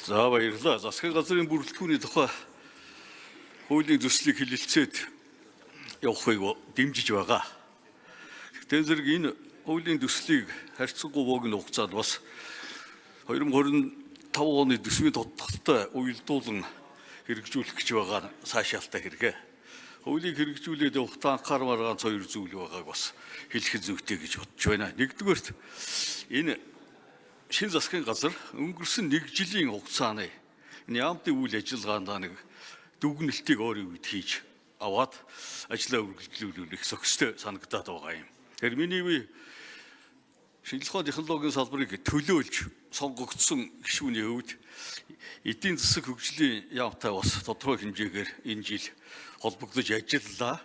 За баярлалаа. Засгийн газрын бүрэлдэхүүний тухай хуулийн төслийг хэлэлцээд явахыг дэмжиж байгаа. Тэгтээ зэрэг энэ хуулийн төслийг харьцангуй богино хугацаанд бас 2025 оны төсвийн тодтолтой уялдуулан хэрэгжүүлэх гэж байгаа цаашаалтай хэрэгэ. Хуулийг хэрэгжүүлээд явахдаа анхаармаар ганц хоёр зүйл байгааг бас хэлэх зүйтэй гэж бодож байна. Нэгдүгээрт энэ шин засгийн газар өнгөрсөн 1 жилийн хугацааны энэ яамтын үйл ажиллагаанд нэг дүгнэлтийг өөрийн үед хийж аваад ажлаа үргэлжлүүлэх зохистой санагдаад байгаа юм. Тэгэхээр миний бие шинжилгээ ухааны технологийн салбарыг төлөөлж сонгогдсон гишүүний хувьд эдийн засаг хөгжлийн яамтай бас тодорхой хэмжээгээр энэ жил холбогдож ажиллалаа.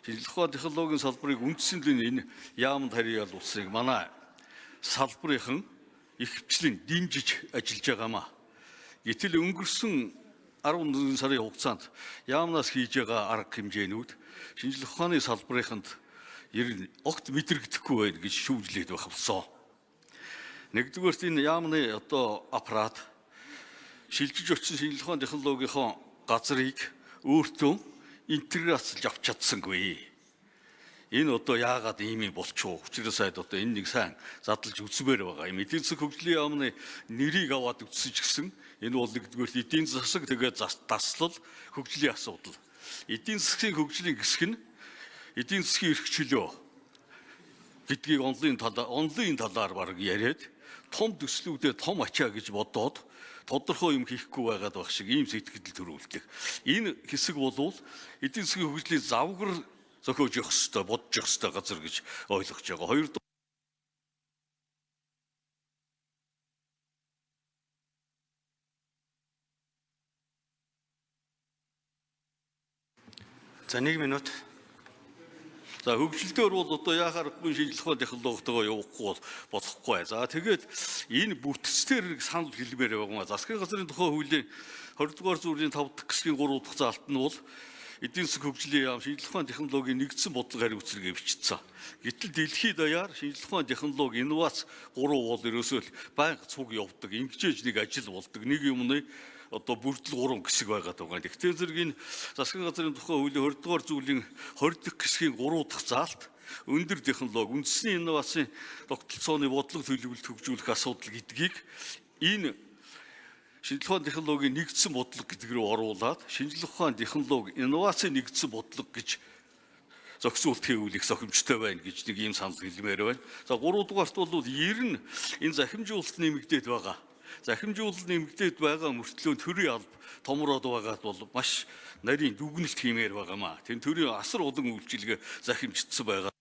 Шинжилгээ ухааны технологийн салбарыг үндсэндээ энэ яамд харьяал улсыг манай салбарынхан ихвчлэн дэмжиж ажиллаж байгаамаа. Гэтэл өнгөрсөн 14 сарын хугацаанд яамнаас хийж байгаа арга хэмжээнүүд шинжилгээ ухааны салбарынханд ер нь огт мэдрэгдэхгүй байна гэж шүүмжлээд байх болсон. Нэгдүгээрт энэ яамны аппарат шилжиж очсон шинжилгээ ухааны технологийн газрыг өөртөө интеграцлж авч чадсангүй. Энэ яагаад ийм юм болчихоо? Учираас энэ нэг сайн задлж үзмээр байгаа юм. Эдийн засаг хөгжлийн яамны нэрийг аваад үзсэн ч гэсэн энэ бол нэгдүгээр эдийн засаг тэгээд даслал хөгжлийн асуудал. Эдийн засгийн хөгжлийн хэсэг нь эдийн засгийн эрх чөлөө гэдгийг онлын талаар бараг яриад том төслүүдэд том ачаа гэж бодоод тодорхой юм хийхгүй байгаад байх шиг ийм сэтгэл төрүүлдэг. Энэ хэсэг бол эдийн засгийн хөгжлийн завгар зохиож явах ёстой, бодож явах ёстой газар гэж ойлгож байгаа. Хоёрдугаар За 1 минут. за хөгжилтөөр бол яхаарахгүй шинжилгээ ухааны технологитойгоо явахгүй болохгүй. За тэгээд энэ бүтцээр санал хэлмээр байгаа. Засгийн газрын тухай хуулийн 20 дугаар зүйлийн 5 дахь хэсгийн 3 дахь заалт нь бол эдийн засаг хөгжлийн яам шинжилгээ ухааны технологийн нэгдсэн бодлого хариу үйлчилгээ бичсэн. Гэтэл дэлхийд даяар шинжилгээ ухааны технологи инновац 3 бол ерөөсөө байнга цуг явдаг, ингэж нэг ажил болдог. Нэг юмны бүрдэл 3 хэсэг байгаад байгаа. Тэгтээ зэрэг энэ засгийн газрын тухай хуулийн 20 дугаар зүйлийн 20 дахь хэсгийн 3 дахь заалт өндөр технологи, үндэсний инновацийн тогтолцооны бодлого төлөвлөлт хөгжүүлэх асуудал гэдгийг энэ шинжилгээ ухааны технологийн нэгдсэн бодлого гэдэг рүү оруулаад шинжилгээ ухааны технологи инновацийн нэгдсэн бодлого гэж зохицуулт хийх зохимжтой байна гэж нэг ийм санал хэлмээр байна. За 3 дугаарт бол ер нь энэ захимжуулалт нэмэгдээд байгаа. Захимжуулалт нэмэгдээд байгаа мөртлөө төрийн алба томроод байгаад бол маш нарийн дүгнэлт хиймээр байгаамаа. Тэн төрийн асар олон үйлчилгээ захимжтсан байгаа.